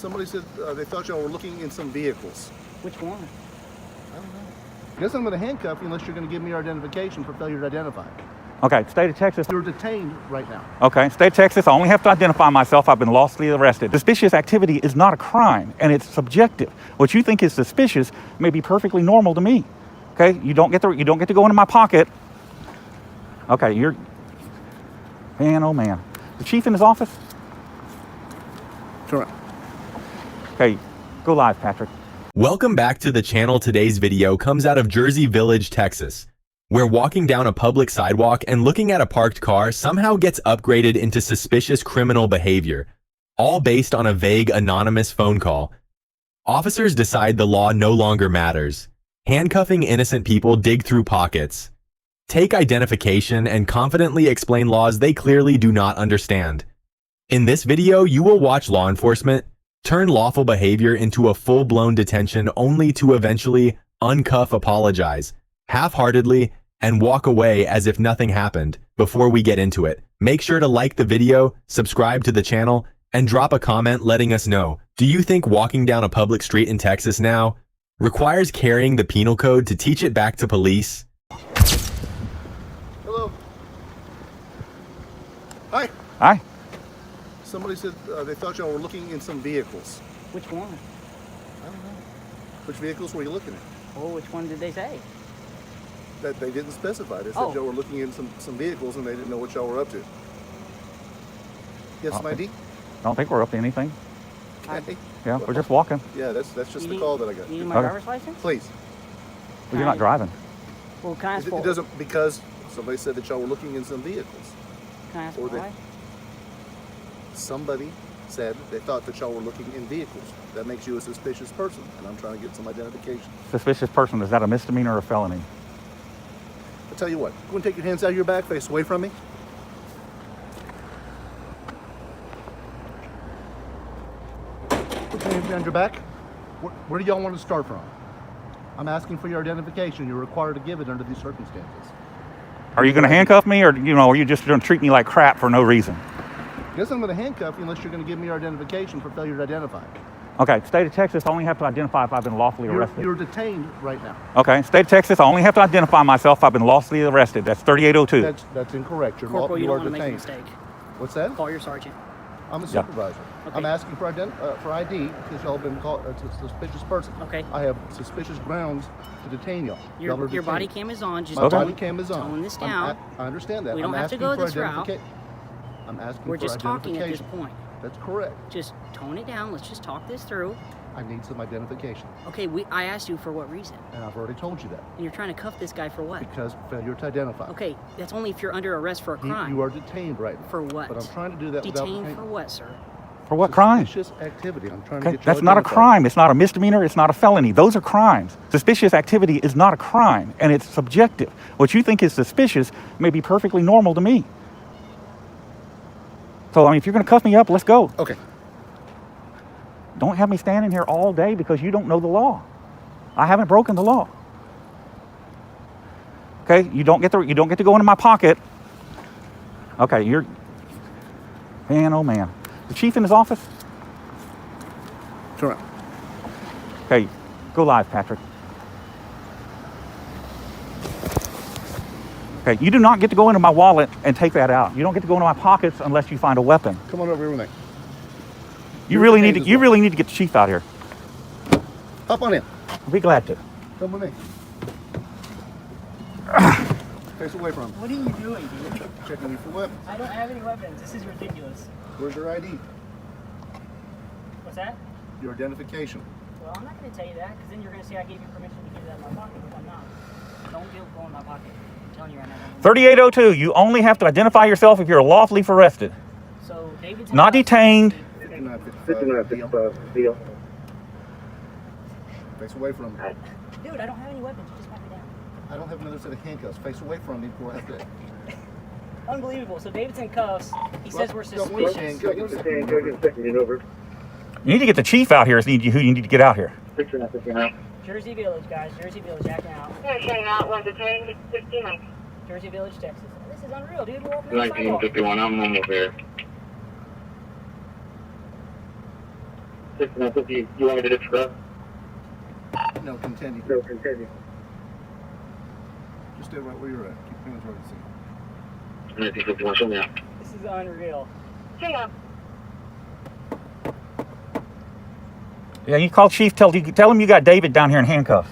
Somebody said they thought y'all were looking in some vehicles. Which one? I don't know. I guess I'm going to handcuff you unless you're going to give me your identification for failure to identify. Okay, state of Texas. You're detained right now. Okay, state of Texas, I only have to identify myself. I've been lawfully arrested. Suspicious activity is not a crime, and it's subjective. What you think is suspicious may be perfectly normal to me. Okay, you don't get to go into my pocket. Okay, you're, man, oh man. The chief in his office? Turn around. Okay, go live, Patrick. Welcome back to the channel. Today's video comes out of Jersey Village, Texas, where walking down a public sidewalk and looking at a parked car somehow gets upgraded into suspicious criminal behavior, all based on a vague anonymous phone call. Officers decide the law no longer matters. Handcuffing innocent people dig through pockets, take identification, and confidently explain laws they clearly do not understand. In this video, you will watch law enforcement turn lawful behavior into a full-blown detention only to eventually uncuff, apologize half-heartedly, and walk away as if nothing happened. Before we get into it, make sure to like the video, subscribe to the channel, and drop a comment letting us know, do you think walking down a public street in Texas now requires carrying the penal code to teach it back to police? Hello. Hi. Hi. Somebody said they thought y'all were looking in some vehicles. Which one? I don't know. Which vehicles were you looking at? Oh, which one did they say? That they didn't specify. They said Oh. y'all were looking in some vehicles and they didn't know what y'all were up to. You have some ID? I don't think we're up to anything. Okay. Yeah, we're just walking. Yeah, that's just You the need- call that I got. You need my Okay. driver's license? Please. Well, you're not driving. Well, can I ask It for, doesn't, because somebody said that y'all were looking in some vehicles. can I ask or they- why? Somebody said they thought that y'all were looking in vehicles. That makes you a suspicious person, and I'm trying to get some identification. Suspicious person, is that a misdemeanor or a felony? I'll tell you what, go and take your hands out of your back, face away from me. Put your hands behind your back. Where do y'all want to start from? I'm asking for your identification. You're required to give it under these circumstances. Are you going to handcuff me, or are you just going to treat me like crap for no reason? I guess I'm going to handcuff you unless you're going to give me your identification for failure to identify. Okay, state of Texas, I only have to identify if I've been lawfully arrested. You're detained right now. Okay, state of Texas, I only have to identify myself if I've been lawfully arrested. That's 3802. That's incorrect. Corporal, you you don't are want to make a detained. mistake. What's that? Call your sergeant. I'm a supervisor. Okay. I'm asking for ID because y'all have been called a suspicious person. Okay. I have suspicious grounds to detain y'all. Your Y'all are body detained. cam is on. Just My Okay. body cam is on. tone this down. I understand that. We don't have to asking go for this route. I'm asking We're for just talking at this identification. point. That's correct. Just tone it down. Let's just talk this through. I need some identification, Okay, I asked you for what reason? and I've already told you that. And you're trying to cuff this guy for what? Because failure to identify. Okay, that's only if you're under arrest for a crime. You are detained right now. For what? But I'm trying to do that without Detained for what, sir? For what crime? Suspicious activity. I'm trying to Okay, get you that's not a identified. crime. It's not a misdemeanor. It's not a felony. Those are crimes. Suspicious activity is not a crime, and it's subjective. What you think is suspicious may be perfectly normal to me. So, if you're going to cuff me up, let's go. Okay. Don't have me standing here all day because you don't know the law. I haven't broken the law. Okay, you don't get to go into my pocket. Okay, you're, man, oh man. The chief in his office? Turn around. Okay, go live, Patrick. Okay, you do not get to go into my wallet and take that out. You don't get to go into my pockets unless you find a weapon. Come on over here with me. You really need to get the chief out here. Hop on in. I'll be glad to. Come with me. Face away from me. What are you doing, dude? Checking you for weapons. I don't have any weapons. This is ridiculous. Where's your ID? What's that? Your identification. Well, I'm not going to tell you that because then you're going to say I gave you permission to keep that in my pocket, which I'm not. Don't go in my pocket. I'm telling you right now. 3802, you only have to identify yourself if you're lawfully arrested. So, David's Not detained. 5955 deal. Face away from me. Dude, I don't have any weapons. You just pat me down. I don't have another set of handcuffs. Face away from me before I have to. Unbelievable. So, David's in cuffs. He says we're Don't worry, suspicious. You need to get the chief out here. Who you need to get out here. Jersey Village, guys. Jersey Village, acting out. Hanging out, one detained, 59. Jersey Village, Texas. This is unreal, dude. We're opening the sidewalk. 1951, I'm almost there. You want me to disrupt? No, continue. No, continue. Just stay right where you're at. Keep your hands right at the seat. I think it's watching now. This is unreal. Hang on. Yeah, you call Chief, tell him you got David down here in handcuffs.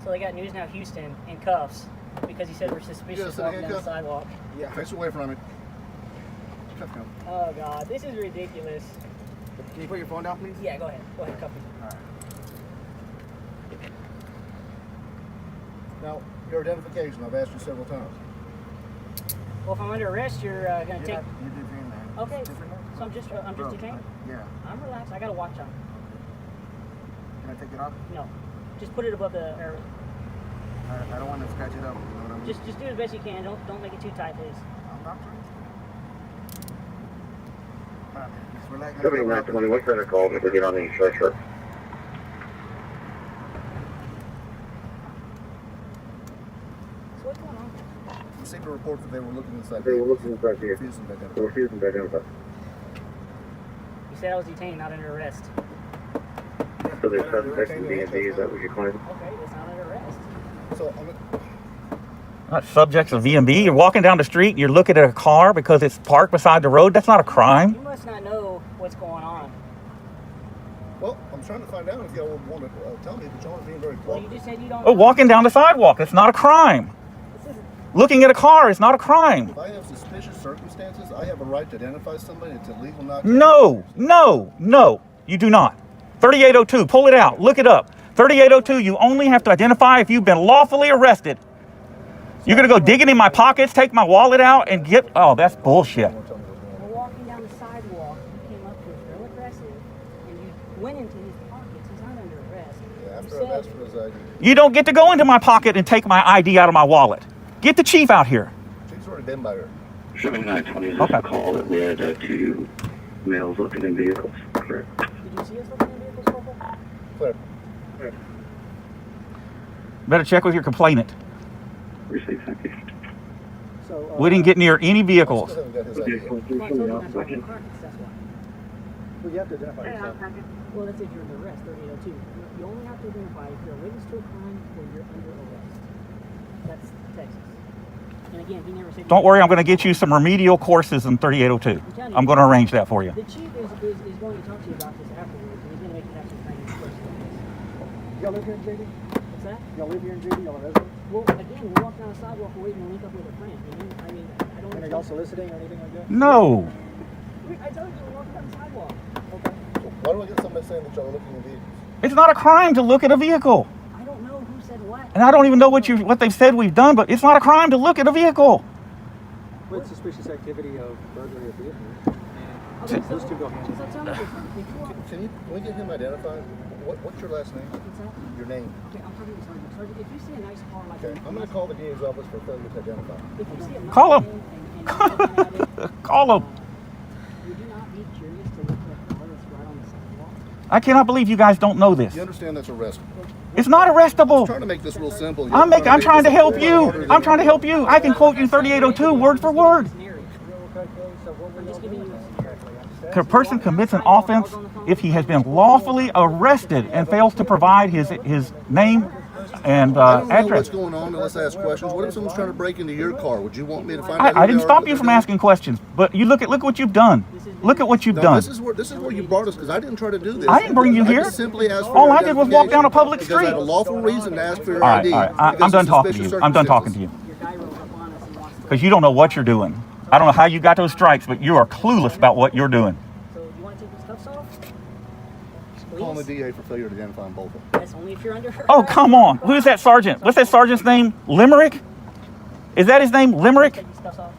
So they got News Now Houston in cuffs because he said we're suspicious Yes, in walking down the handcuffs? sidewalk. Yeah. Face away from it. Cuff him. Oh God, this is ridiculous. Can you put your phone down, please? Yeah, go ahead. Go ahead, cuff me. All right. Now, your identification, I've asked you several times. Well, if I'm under arrest, you're gonna take. You detained, man. Okay, Different name? so I'm just detained. Yeah. I'm relaxed. I got a watch on. Can I take it off? No, just put it above the. I don't want to scratch it up. You know what I mean? Just do as best you can. Don't make it too tight, please. I'm not trying to. Just relax. 7920, what kind of call did we get on the instructor? So what's going on? Received a report that they were looking inside. They were looking inside here. Refusing to identify. They were refusing to identify. You said I was detained, not under arrest. So they're suspecting D&D, is that what you're claiming? Okay, it's not under arrest. So, Not subjects of VMB. You're walking down the street and you're looking at a car because it's parked beside the road. That's not a crime. You must not know what's going on. well, I'm trying to find out if y'all would want to tell me, but y'all are being very Well, you cooperative. just said you don't. Oh, walking down the sidewalk. That's not a crime. This is, Looking at a car is not a crime. If I have suspicious circumstances, I have a right to identify somebody. It's illegal not to. No, you do not. 3802, pull it out. Look it up. 3802, you only have to identify if you've been lawfully arrested. You're going to go digging in my pockets, take my wallet out, and get... Oh, that's bullshit. Don't tell me what's going on. we're walking down the sidewalk. You came up to us real aggressive, and you went into his pockets. He's not under arrest. Yeah, You after I've said asked for his ID. You don't get to go into my pocket and take my ID out of my wallet. Get the chief out here. She's already been by her. 7920 is Okay. a call that we had two males looking in vehicles, correct? Did you see us looking in vehicles, Corporal? Clear. Better check with your complainant. Received, thank you. So, We didn't get near any vehicles. Still haven't got his Okay, ID. Well, I told you not to walk in car, that's why. Well, you have to identify yourself. Well, that's if you're under arrest, 3802. You only have to identify if you're a witness to a crime or you're under arrest. That's Texas. And again, he never said... Don't worry, I'm going to get you some remedial courses in 3802. I'm going to arrange that for you. The chief is going to talk to you about this afterwards, and he's going to make you have some training first. Y'all live here in JD? What's that? Y'all live here in JD? Y'all are residents? Well, again, we walk down the sidewalk, we're waiting to link up with a friend. And I mean, I don't... And are y'all soliciting or anything like that? No. I told you, we're walking down the sidewalk. Okay. Why do I get somebody saying that y'all are looking at vehicles? It's not a crime to look at a vehicle. I don't know who said what. And I don't even know what they've said we've done, but it's not a crime to look at a vehicle. With suspicious activity of burglary of vehicle. Okay, And those two go hand in so hand. tell me this. Can we get him identified? What's your last name? What's that? Your name. Okay, I'm talking to Sergeant. Sergeant, if you see a nice car like Okay. I'm going to call the DA's office for failure to identify. If you see a nice Call him. thing and you're looking at it, Call him. would you not be curious to look at a car that's right on the sidewalk? I cannot believe you guys don't know this. You understand that's arrest. It's not I'm arrestable. trying to make this real simple. I'm trying to help you. I'm trying to help you. I can quote you 3802 word for word. Scenario. Okay, so what were I'm y'all just giving doing you a exactly? A person commits an offense if he has been lawfully arrested and fails to provide his name and I don't know what's address. going on unless I ask questions. What if someone's trying to break into your car? Would you want me to find out? I didn't stop you from asking questions, but you look what you've done. Look at what you've No, done. this is where you brought us because I didn't try to do this. I didn't bring you I here. just simply asked for All your I did was walk down a public because I had a street. lawful reason to ask for your All right, ID. all right. I'm because done of talking to suspicious you. I'm done talking to you. Your guy rolls up on us and wants to... Because you don't know what you're doing. I don't know how you got those stripes, but you are clueless about what you're doing. So, you want to take these cuffs off? Calling the Please? DA for failure to identify them both. That's only if you're under arrest. Oh, come on. Who's that sergeant? What's that sergeant's name? Limerick? Is that his name? Limerick? Take these cuffs off.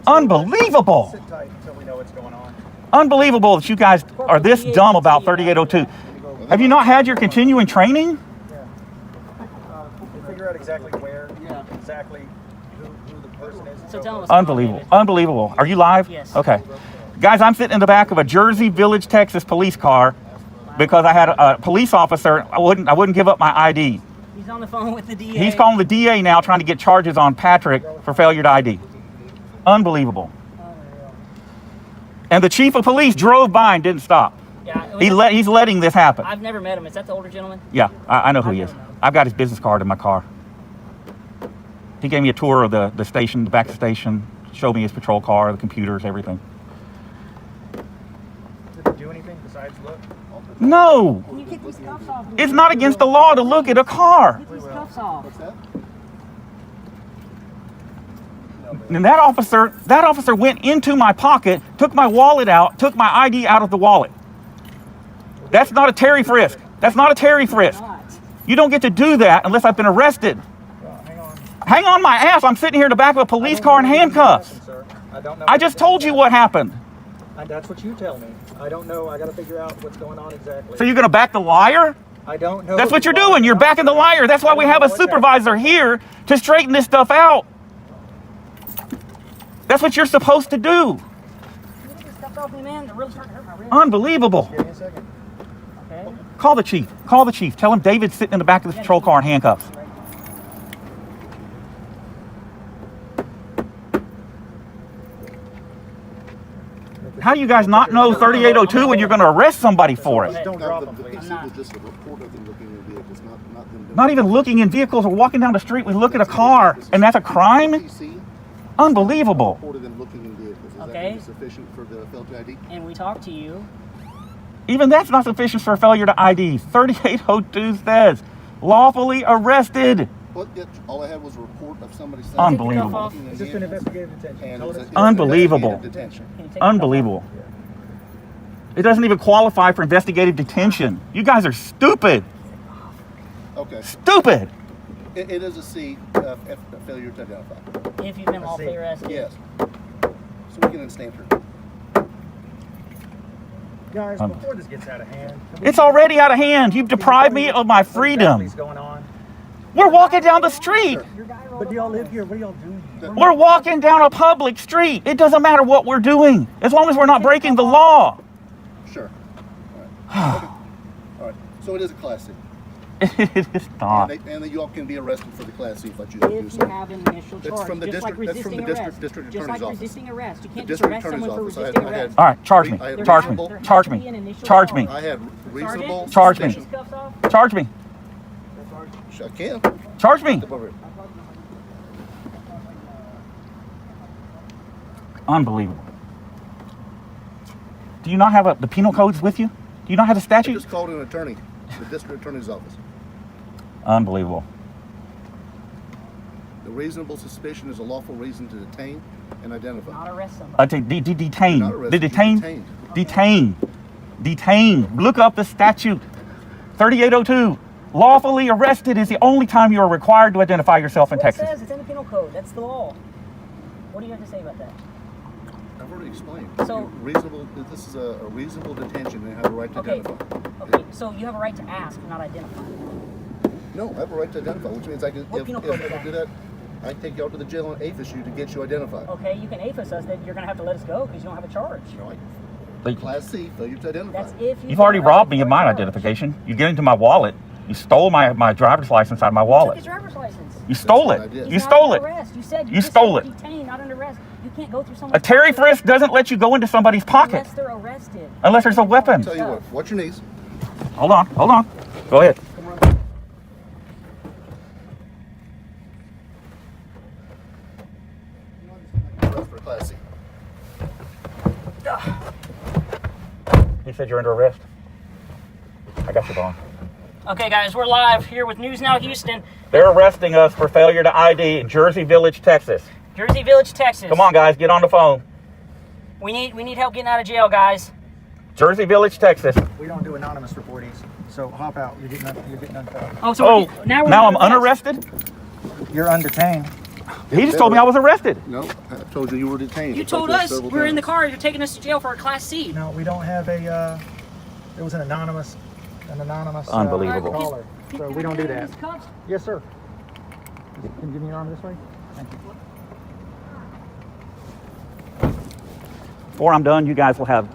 Unbelievable. Sit tight until we know what's going on. Unbelievable that you guys are this dumb about 3802. Have you not had your continuing training? We'll figure out exactly where, exactly who the person is. So tell us. Unbelievable. Unbelievable. Are you live? Yes. Okay. Guys, I'm sitting in the back of a Jersey Village, Texas police car because I had a police officer. I wouldn't give up my ID. He's on the phone with the DA. He's calling the DA now trying to get charges on Patrick for failure to ID. Unbelievable. And the chief of police drove by and didn't stop. Yeah, He's letting this happen. I've never met him. Is that the older gentleman? Yeah, I know who he I've is. never known. I've got his business card in my car. He gave me a tour of the station, the back of the station, showed me his patrol car, the computers, everything. Did they do anything besides look? No, Can you get these cuffs off? it's not against the law to look at a car. Get these cuffs off. What's that? And that officer went into my pocket, took my wallet out, took my ID out of the wallet. That's not a Terry frisk. That's not a Terry frisk. Not. You don't get to do that unless I've been arrested. Well, hang on. Hang on my ass. I'm sitting here in the back of a police car in handcuffs. Sir. I don't know. I just told you what happened. That's what you tell me. I don't know. I got to figure out what's going on exactly. So you're going to back the liar? I don't know. That's what you're doing. You're backing the liar. That's why we have a supervisor here to straighten this stuff out. That's what you're supposed to do. You get these cuffs off me, man. They're really starting to hurt my wrist. Unbelievable. Give me a second. Okay. Call the chief. Call the chief. Tell him David's sitting in the back of the patrol car in handcuffs. How do you guys not know 3802 when you're going to arrest somebody for it? Don't drop them, The please. PC was just a report of them looking in vehicles, not them doing Not even looking in vehicles or walking down the street. We look at a car, and that's a crime? PC Unbelievable. reported them looking in vehicles. Is that Okay. gonna be sufficient for the filter ID? And we talked to you. Even that's not sufficient for failure to ID. 3802 says lawfully arrested. What? Yet all I had was a report of somebody saying Unbelievable. looking in It's just an vehicles, investigative detention. and it Told was us- a- it was Unbelievable. investigative detention. Can you take the cuffs Unbelievable. It doesn't even qualify for investigative detention. You guys are stupid. Okay. Stupid. It is a C, failure to identify. off if you've been lawfully arrested? Yes. So we can instant her. Guys, before this gets out of hand. It's already out of hand. You've deprived me of my freedom. What's going on? We're walking down the street. Your guy rolled But do up y'all on live us. here? What are y'all doing here? We're walking down a public street. It doesn't matter what we're doing, as long as we're not breaking the law. Sure. All right. Okay. All right. So it is a Class C. It is not. And then you all can be arrested for the Class C if I choose to do If so. you have an initial That's charge, from the just like district- that's from resisting the arrest. district Just attorney's like office. resisting arrest. You The can't just district arrest attorney's someone for office. I resisting had- arrest. All right, charge me. I had Charge me. reasonable- Charge me. Charge me. I had reasonable Charge me. Take suspicion. these cuffs off. Charge me. I can. Charge me. Step over here. Unbelievable. Do you not have the penal codes with you? Do you not have the I statute? just called an attorney, the district attorney's office. Unbelievable. The reasonable suspicion is a lawful reason to detain and identify. Not arrest somebody. Detain. Not The arrested, detain. detained. Detain. Detain. Look up the statute. 3802. Lawfully arrested is the only time you are required to identify yourself in What it Texas. says, it's in the penal code. That's the law. What do you have to say about that? I've already explained. So- Reasonable. This is a reasonable detention. They have a right to Okay. identify. Okay, so you have a right to ask, not identify. No, I have a right to identify, which means I can. What If penal I code is do that? that, I can take you out to the jail and AFIS you to get you identified. Okay, you can AFIS us, then you're going to have to let us go because you don't have a charge. No, Like, Class C, failure to identify. That's if you've already robbed me of my identification. You get into my wallet. You stole my driver's license out of my Took wallet. his driver's license. You stole That's what I it. did. You He's not stole under it. arrest. You said You stole it. Detained, not under arrest. You can't go through A someone's Terry property frisk doesn't let you go into somebody's pocket unless they're arrested. unless there's a weapon. Tell you what, watch your knees. Hold on. Hold on. Go ahead. Arrest for Class C. He said you're under arrest. I got you, Vaughn. Okay, guys, we're live here with News Now Houston, They're arresting us for failure to ID in Jersey Village, Texas. Jersey Village, Texas. Come on, guys, get on the phone. We need help getting out of jail, guys. Jersey Village, Texas. We don't do anonymous reportings, so hop out. You're getting unfound. Oh, so Oh, now we're now I'm under arrest. unarrested? You're undetained. He just told me I was arrested. No, I told you you were detained. You I told told you us several we're in the times. car. You're taking us to jail for a Class C. No, we don't have a. It was an anonymous. Unbelievable. Caller. So we don't do that. These cuffs? Yes, sir. Can you give me your arm this way? Thank you. Before I'm done, you guys will have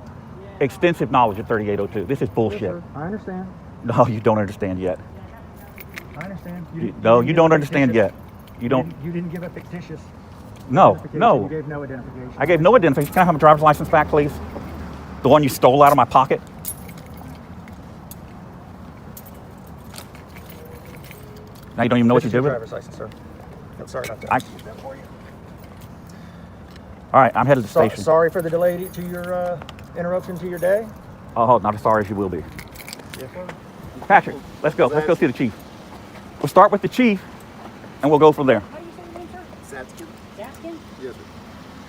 extensive knowledge of 3802. This is Yes, bullshit. sir. I understand. No, you don't understand yet. I understand. No, didn't you give don't a understand fictitious- yet. You don't. You didn't give a fictitious No, identification. no. You gave no identification. I gave no identification. Can I have my driver's license back, please? The one you stole out of my pocket? Now you don't even know what you This is did your with it? driver's license, sir. I'm sorry about that. All right, I'm headed to the station. Sorry for the delay to your interruption to your day. Oh, not as sorry as you will be. Yes, sir. Patrick, let's go. Let's go see the chief. We'll start with the chief, and we'll go from there. How do you say your name, sir? Satskin? Zaskin? Yes, sir.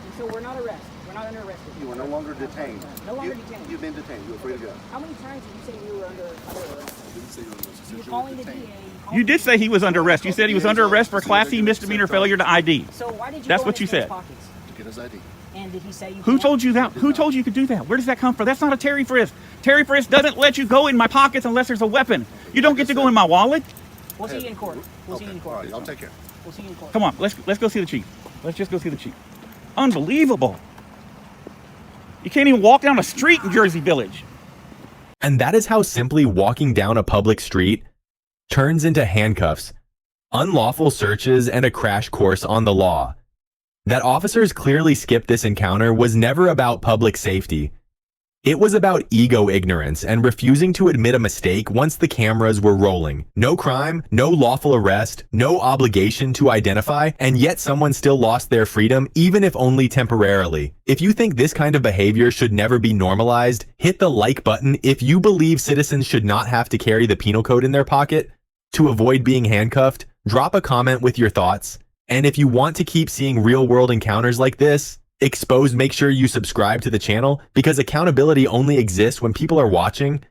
And so we're not arrested. We're not under arrest. You are no longer detained. No longer detained. You've been detained. You're free to go. How many times did you say you were under arrest? Didn't say you were arrested. You're calling the DA. You did say he was under arrest. You said he was under arrest for Class C misdemeanor failure to ID. So why did you That's go what in you this man's said. pockets? To get his ID. And did he say you Who can't? told you that? Who told you could do that? Where does that come from? That's not a Terry frisk. Terry frisk doesn't let you go in my pockets unless there's a weapon. You don't get to go in my wallet. We'll see you in court. We'll see you in All court. right, I'll take care. We'll see you in court. Come on, let's go see the chief. Let's just go see the chief. Unbelievable. You can't even walk down a street in Jersey Village. And that is how simply walking down a public street turns into handcuffs, unlawful searches, and a crash course on the law. That officers clearly skipped this encounter was never about public safety. It was about ego ignorance and refusing to admit a mistake once the cameras were rolling. No crime, no lawful arrest, no obligation to identify, and yet someone still lost their freedom, even if only temporarily. If you think this kind of behavior should never be normalized, hit the like button if you believe citizens should not have to carry the penal code in their pocket to avoid being handcuffed. Drop a comment with your thoughts. And if you want to keep seeing real-world encounters like this exposed, make sure you subscribe to the channel, because accountability only exists when people are watching